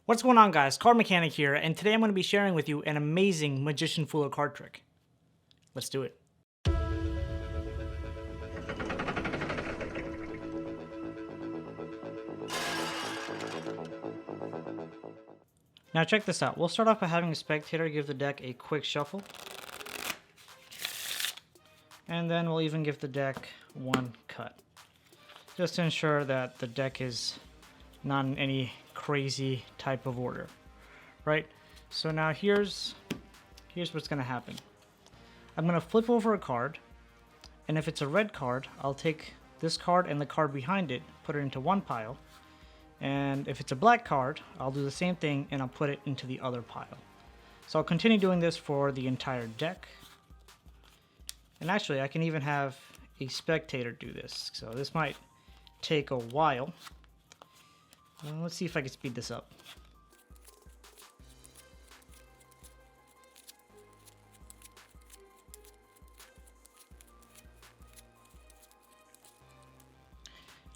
What's going on, guys? CardMechanic here, and today I'm going to be sharing with you an amazing Magician Fooler card trick. Let's do it. Now check this out. We'll start off by having a spectator give the deck a quick shuffle. And then we'll even give the deck one cut, just to ensure that the deck is not in any crazy type of order, right? So now here's what's going to happen. I'm going to flip over a card, and if it's a red card, I'll take this card and the card behind it, put it into one pile. And if it's a black card, I'll do the same thing and I'll put it into the other pile. So I'll continue doing this for the entire deck. And actually, I can even have a spectator do this. So this might take a while. Let's see if I can speed this up.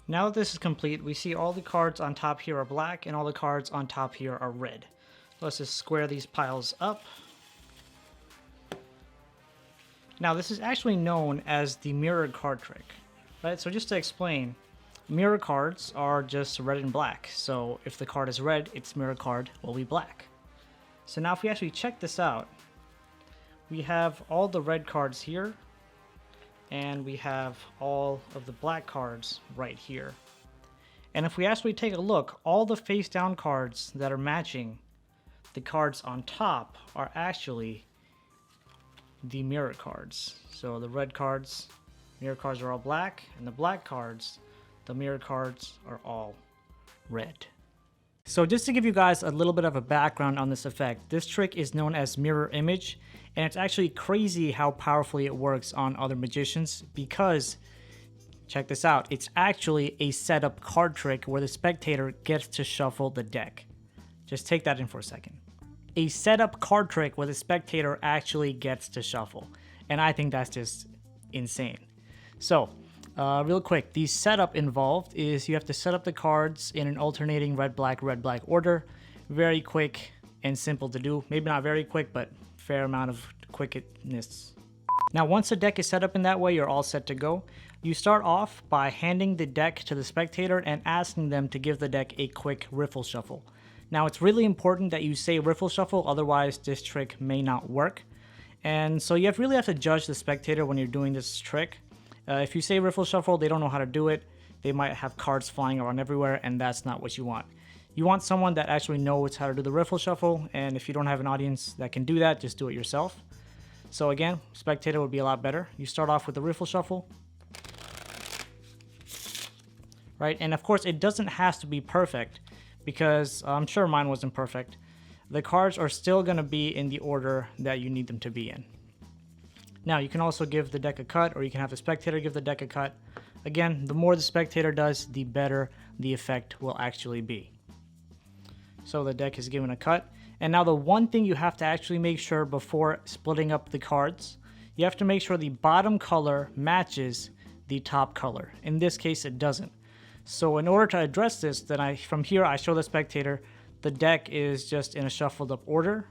Now that this is complete, we see all the cards on top here are black and all the cards on top here are red. Let's just square these piles up. Now this is actually known as the mirrored card trick, right? So just to explain, mirror cards are just red and black. So if the card is red, its mirror card will be black. So now if we actually check this out, we have all the red cards here, and we have all of the black cards right here. And if we actually take a look, all the face down cards that are matching the cards on top are actually the mirror cards. So the red cards, mirror cards are all black, and the black cards, the mirror cards are all red. So just to give you guys a little bit of a background on this effect, this trick is known as mirror image, and it's actually crazy how powerfully it works on other magicians because, check this out, it's actually a setup card trick where the spectator gets to shuffle the deck. Just take that in for a second. A setup card trick where the spectator actually gets to shuffle, and I think that's just insane. So real quick, the setup involved is you have to set up the cards in an alternating red black order. Very quick and simple to do. Maybe not very quick, but fair amount of quickness. Now once the deck is set up in that way, you're all set to go. You start off by handing the deck to the spectator and asking them to give the deck a quick riffle shuffle. Now it's really important that you say riffle shuffle, otherwise this trick may not work. And so you really have to judge the spectator when you're doing this trick. If you say riffle shuffle, they don't know how to do it. They might have cards flying around everywhere, and that's not what you want. You want someone that actually knows how to do the riffle shuffle, and if you don't have an audience that can do that, just do it yourself. So again, spectator would be a lot better. You start off with the riffle shuffle, right? And of course, it doesn't have to be perfect, because I'm sure mine wasn't perfect. The cards are still going to be in the order that you need them to be in. Now, you can also give the deck a cut, or you can have the spectator give the deck a cut. Again, the more the spectator does, the better the effect will actually be. So the deck is given a cut. And now the one thing you have to actually make sure before splitting up the cards, you have to make sure the bottom color matches the top color. In this case, it doesn't. So in order to address this, then from here I show the spectator the deck is just in a shuffled up order.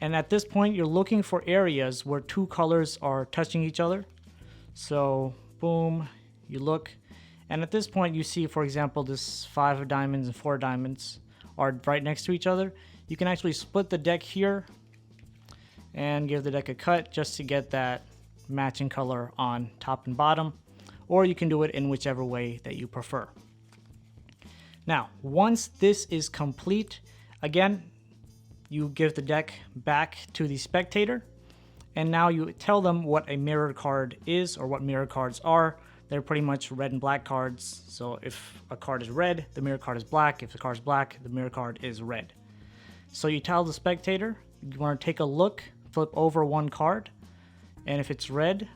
And at this point, you're looking for areas where two colors are touching each other. So boom, you look. And at this point, you see, for example, this 5 of diamonds and 4 diamonds are right next to each other. You can actually split the deck here and give the deck a cut just to get that matching color on top and bottom. Or you can do it in whichever way that you prefer. Now, once this is complete, again, you give the deck back to the spectator, and now you tell them what a mirror card is, or what mirror cards are. They're pretty much red and black cards. So if a card is red, the mirror card is black. If the card is black, the mirror card is red. So you tell the spectator, you want to take a look, flip over one card, and if it's red,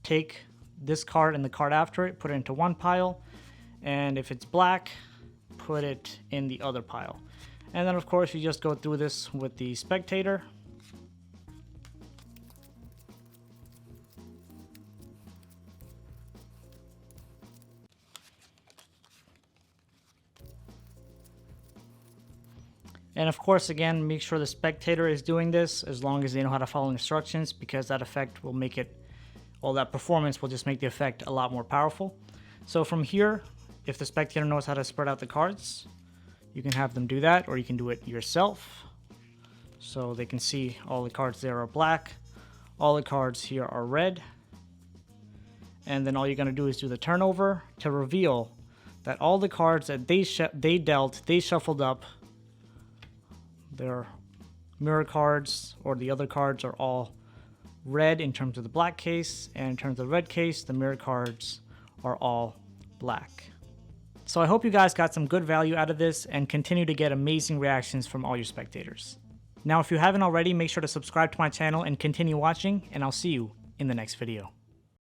take this card and the card after it, put it into one pile, and if it's black, put it in the other pile. And then of course you just go through this with the spectator. And of course, again, make sure the spectator is doing this as long as they know how to follow instructions, because that effect will make it, well, that performance will just make the effect a lot more powerful. So from here, if the spectator knows how to spread out the cards, you can have them do that, or you can do it yourself. So they can see all the cards there are black, all the cards here are red. And then all you're going to do is do the turnover to reveal that all the cards that they shuffled up, their mirror cards or the other cards are all red in terms of the black case, and in terms of the red case, the mirror cards are all black. So I hope you guys got some good value out of this and continue to get amazing reactions from all your spectators. Now, if you haven't already, make sure to subscribe to my channel and continue watching, and I'll see you in the next video.